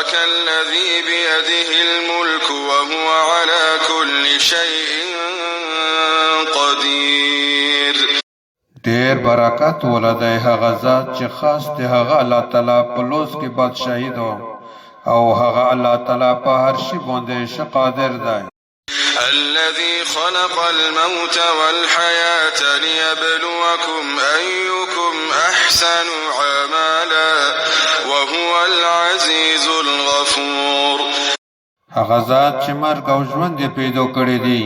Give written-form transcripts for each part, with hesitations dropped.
تبارك الذي بيده الملك وهو على كل شيء قدير. ډېر برکت ولدی هغه ذات چې خاص دی هغه الله تعالی په لوز کې بادشاهي ده او هغه الله تعالی په هر شي باندې ښه قادر دی. الذي خلق الموت والحياة ليبلوكم أيكم أحسن عملا وهو العزيز الغفور. هغه ذات چې مرګ او ژوند یې پیدا کړی دی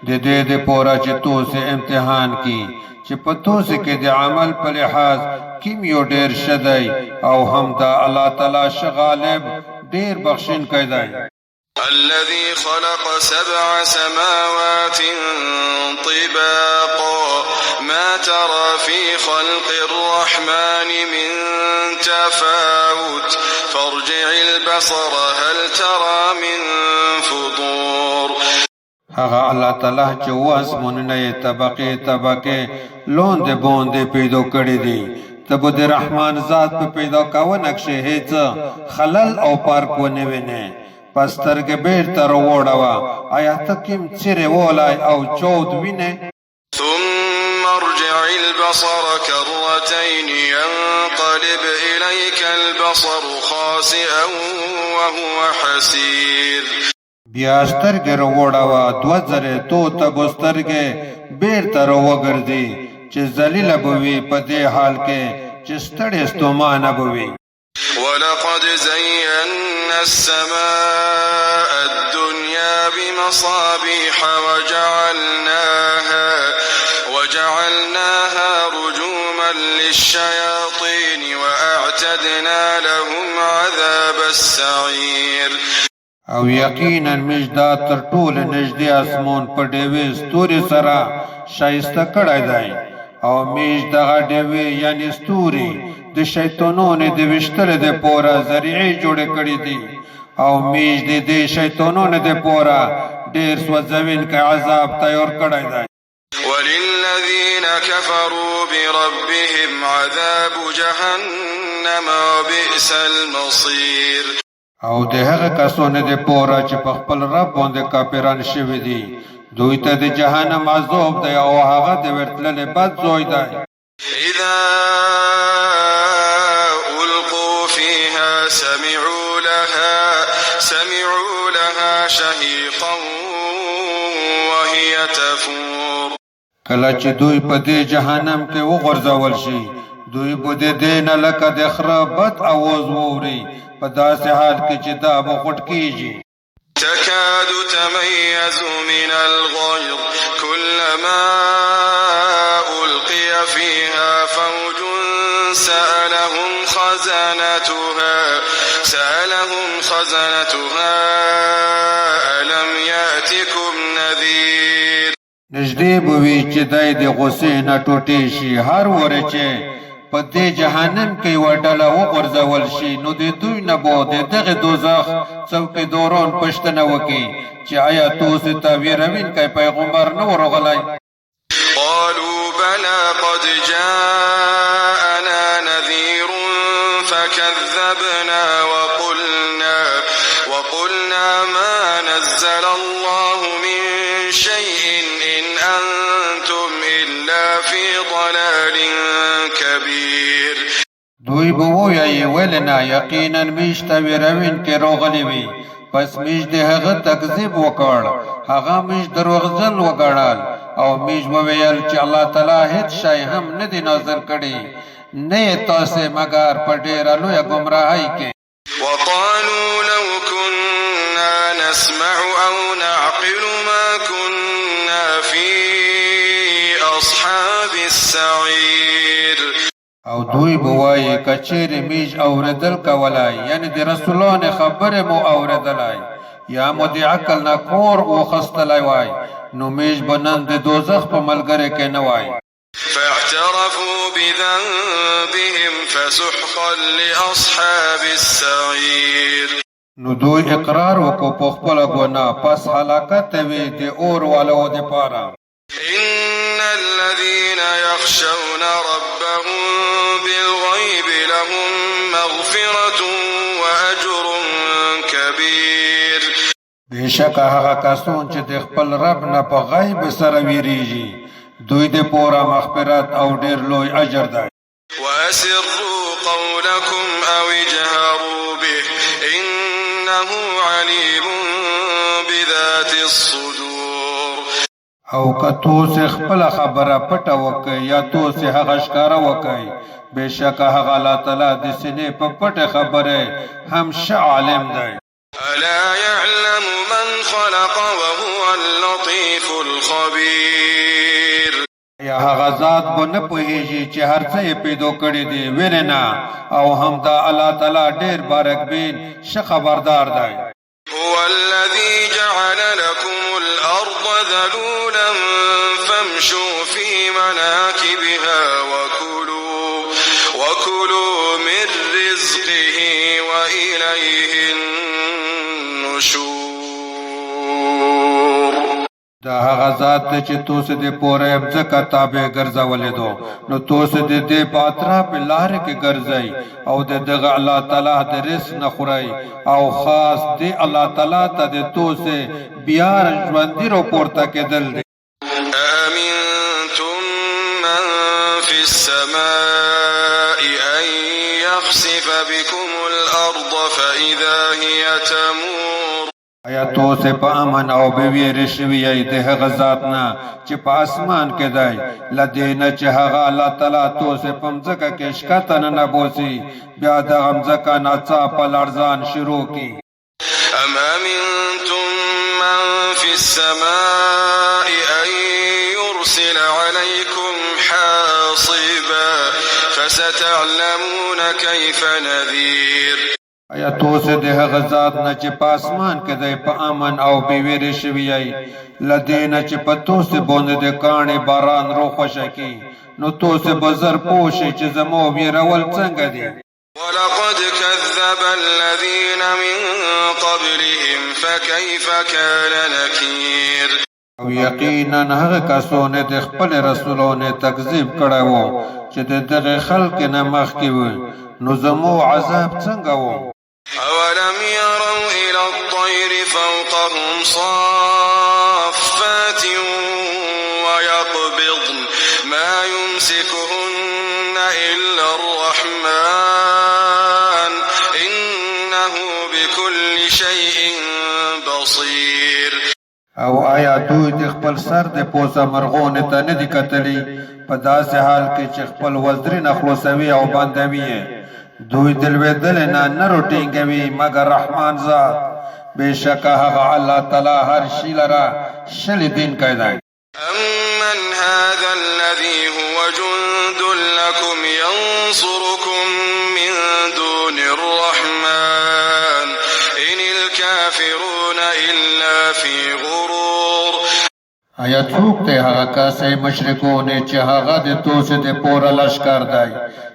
د دې دپاره چې تاسې امتحان کړي چې په تاسې کې د عمل په لحاظ کوم یو ډېر ښه دی او هم دا الله تعالی ښه غالب ډېر بخښونکی دی. الذي خلق 7 سماوات طباقا ما ترى في خلق الرحمن من تفاوت فارجع البصر هل ترى من فطور. هغه الله تعالی چې واسمانونه یې طبقې لاندې باندې پیدا کړي دي ته به د رحمان ذات په پیدا کوونه کښې هېڅ خلل او فرق ونه وینې. پس سترګې بېرته راوړوه آیا ته کوم څیرې ولی او چود وینې. ثم ارجع البصر كرتين ينقلب إليك البصر خاسئا وهو حسير. بیا سترګې راوړوه 2 ځلې تو ته به سترګې بېرته راوګرځي چې ذلیله به وي په دې حال کې چې ستړې ستومانه به وي. ولقد زينا السماء الدنيا بمصابيح وجعلناها رجوما للشياطين وأعتدنا لهم عذاب السعير. او یقینا موږ دا تر ټوله نږدې اسمان په ډېوې ستوري سره ښایسته کړی دی او موږ دغه ډېوې یعنې ستوري د شیطانانو د ویشتلو دپاره ذریعې جوړې کړي دي او موږ د دې شیطانانو دپاره ډېر سوځونکی عذاب تیار کړی دی. وللذين كفروا بربهم عذاب جهنم وبئس المصير. او د هغه کسانو دپاره چې په خپل رب باندې کافران شوي دي دوی ته د جهنم عذاب دی او هغه د ورتللې بد ځای دی. اذا القوا فيها سمعوا لها شهيقا وهي تفور. کله چې دوی په دې جهنم کې وغورځول شي دوی به د دې نه لکه د خره بد اواز واوري په داسې حال کې چې دا به غټ کېږي. تكاد تميز من الغيظ كلما ألقي فيها فوج سألهم خزنتها ألم يأتكم نذير. نږدې به وي چې دی د غوسې نه ټوټې شي هر وره چې په دې جهنم کې یوه ډله وغورځول شي نو د دوی نه به د دغې دوزخ څوکیداران پوښتنه وکړي چې آیا تاسې ته ویروونکی پیغمبر نه و راغلی. قالوا بلى قد جاءنا نذير فكذبنا وقلنا ما نزل الله من شيء إن أنتم إلا في ضلال كبير. دوی به ووایي ولې نه یقینا موږ ته ویروونکي راغلي وي پس موږ د هغه تکذیب وکړ هغه موږ دروغجن وګڼل او موږ وویل چې الله تعالی هیڅ شی هم نه دی نازل کړی نه یې تاسې مګر په ډېره لویه ګمراهۍ کې. وقالوا لو كنا نسمع أو نعقل ما كنا في أصحاب السعير. او دوی به وایي که چیرې موږ اورېدل کولای یعنې د رسولانو خبرې مو اورېدلی یا مو د عقل نه کور واخیستلی وای نو موږ به نن د دوزخ په ملګري کې نه وای. فاعترفوا بذنبهم فسحقا لأصحاب السعير. نو دوی اقرار وکړو په خپله ګناه پس هلاکت وي د اور والو دپاره. إن الذين يخشون ربهم بالغيب لهم مغفرة وأجر بېشکه هغه کسان چې د خپل رب نه په غیب سره ویریږي دوی د پوره مغفرت او ډېر لوی اجر دی. وأسروا قولكم أو اجهروا به إنه عليم بذات الصدور. او که توسې خپله خبره پټه وکئ یا توسې هغه ښکاره وکئ بېشکه هغه الله تعالی د سینې په پټې خبرې هم ښه عالم دی. ألا يعلم من خلق وهو اللطيف الخبير. یا هغه ذات به نه پوهېږي چې هر څه یې پیدا کړي دي وینې نه او هم دا الله تعالی ډېر بارکبین ښه خبردار دی. هو الذي جعل لكم الأرض ذلولا فامشوا في مناكبها وكلوا من رزقه وإليه النشور. دا هغه ذات دی چې توسې د پوره ځمکه تابع ګرځولې دو نو توسې د دې په اطراف لارې کې ګرځئ او د دغه الله تعالی د رزق نه خورئ او خاص دې الله تعالی ته د توسې بیا ژوندي راپورته کېدل دی. أأمنتم من في السماء أن يخسف بكم الأرض فإذا هي تمور. ایا توسې په امن او بې ویرې شوي یئ د هغه ذات نه چې په اسمان کې دی له دې نه چې هغه الله تعالی توسې په مځکه کې ښکته ننبوسي بیا دغه مځکه ناڅاپه لړزان شروع کړي. أم أمنتم من في السماء أن يرسل عليكم حاصبا فستعلمون كيف نذير. ایا توسې د هغه ذات نه چې په اسمان کې دی په امن او بې ویرې شوي یئ له دې نه چې په توسې باندې د کاڼې باران روخوشه کړي نو توسې به زر پوه شئ چې زما ویرول څنګه دي. ولقد كذب الذين من قبلهم فكيف كان نكير. او یقینا هغه کسانو د خپل رسولانو تکذیب کړی و چې د دغه خلق نه مخکې و نو زمو عذاب څنګه و. أولم يروا إلى الطير فوقهم صافات ويقبضن ما يمسكهن إلا الرحمن إنه بكل شيء بصير. او آیا دوی د خپل سر د پوزه مرغونې ته نه دي کتلي په داسې حال کې چې خپل وزرونه خلاصوي او بندوي دوی د لوېدلې نه نه روټینګوي مګر رحمان ذات بېشکه هغه الله تعالی هر شي لره شل دین کوي دی. أمن هذا الذي هو جند لكم ينصركم من دون الرحمن إن الكافرون إلا في غرور. آیا څوک دی هغه کسې مشرکونه چې هغه د توسې د پوره لښکر دی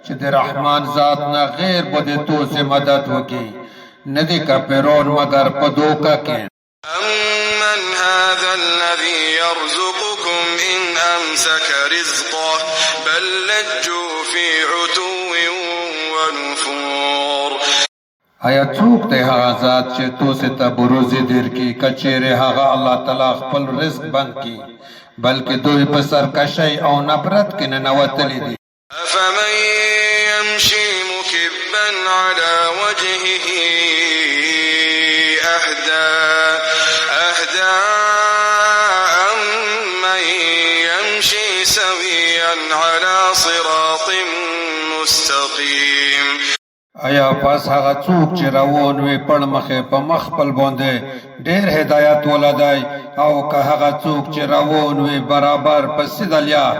چې د رحمان ذات نه غیر به د توسې مدد وکړي نه دي کافرون مګر په دوکه کې. أمن هذا الذي يرزقكم إن أمسك رزقه بل لجوا في عتو ونفور. آیا څوک دی هغه ذات چې توسې ته بروزي درکړي که چیرې هغه الله تعالی خپل رزق بند کړي بلکې دوی په سرکشۍ او نفرت کې ننوتلي دي. أفمن يمشي مكبا على وجهه أهدى أمن يمشي سويا على صراط مستقيم. آیا پس هغه څوک چې روان وي پړ مخې په مخ خپل باندې ډېر هدایت ولدی او که هغه څوک چې روان وي برابر په سیده لار.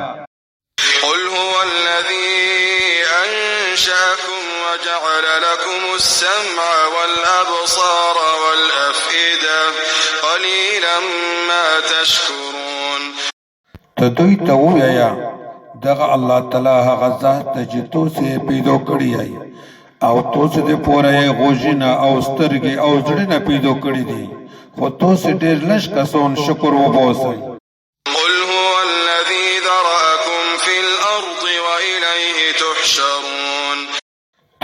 قل هو الذي أنشأكم وجعل لكم السمع والأبصار والأفئدة قليلا ما تشكرون. ته دوی ته ووایه دغه الله تعالی هغه ذات دی چې توسې پیدا کړي یئ او توسې د پوره یې غوږونه او سترګې او زړونه پیدا کړي دي خو توسې ډېر لږ کسان شکر وباسئ. قل هو الذي ذرأكم في الأرض وإليه تحشرون.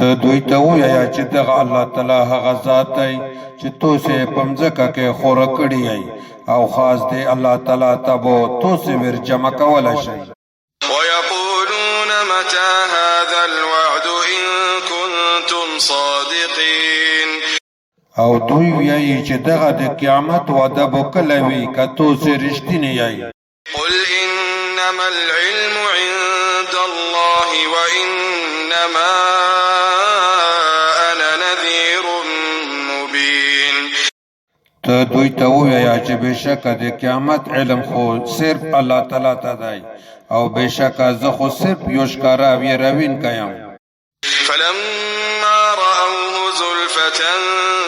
ته دوی ته ووایه چې دغه الله تعالی هغه ذات دی چې تاسې په مځکه کې خوره کړي یئ او خاص دی الله تعالی ته به تاسې ور جمع کولی شئ. ويقولون متى هذا الوعد إن كنتم صادقين. او دوی وایي چې دغه د قیامت وعده به کله وي که تاسې رښتینې یئ. قل إنما العلم عند الله وإنما أنا نذير مبين. ته دوی ته ووایه چې بېشکه د قیامت علم خو صرف الله تعالی ته دی او بېشکه زه خو صرف یو ښکاره ویروونکی یم. فلما رأوه زلفة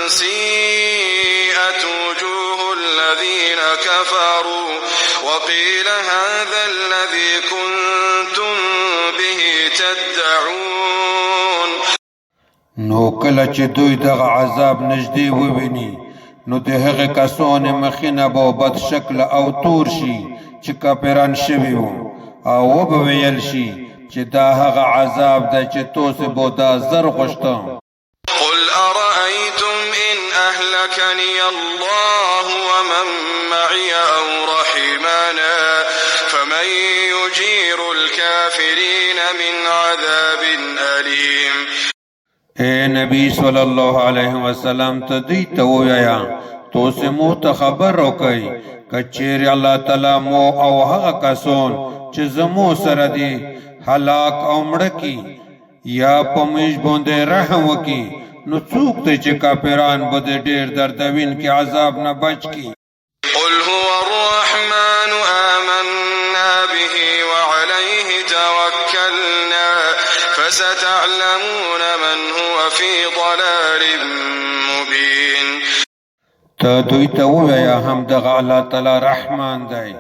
سيئت وجوه الذين كفروا وقيل هذا الذي كنتم به تدعون. نو کله چې دوی دغه عذاب نږدې وویني نو د هغې کسانو مخونه به بد شکله او تور شي چې کافران شوي وو او وبه ویل شي چې دا هغه عذاب دی چې تاسې به دا زر غوښته. قل أرأيتم إن أهلكني الله ومن معي أو رحمنا فمن يجير الكافرين من عذاب أليم. اے نبی صلی الله علیه وسلم ته دوی ته ووایه تاسې مو ته خبر راکئ که چیرې الله تعالی مو او هغه کسان چې زمو سره دي هلاک او مړه کي یا په موږ باندې رحم وکړي نو څوک دی چې کافران به د ډېر دردوونکي عذاب نه بچ کړي. قل هو الرحمن آمنا به وعليه توكلنا فستعلمون من هو في ضلال مبين. ته دوی ته ووایه همدغه الله تعالی رحمان دی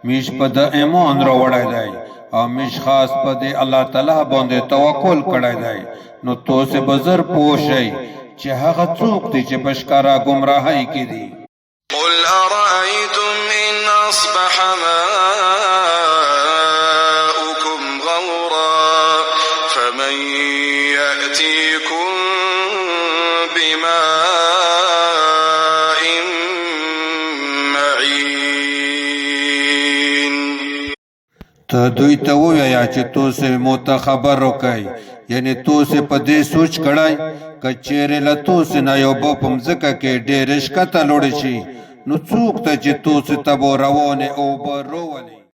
موږ په د ایمان راوړی دی او موږ خاص په دې الله تعالی باندې توکل کړی دی نو تاسې به زر پوه شئ چې هغه څوک دی چې په ښکاره ګمراهۍ کې دي. قل أرأيتم إن أصبح ماؤكم غورا فمن يأتيكم بماء معين. ته دوی ته ووایه چې تاسې مو ته خبر راکئ یعنې تاسې په دې سوچ کړی که چیرې له تاسې نه یو به په مځکه کې ډېرې ښکته لوړې شي نو څوک ته چې تاسې ته به روانې اوبه راولي.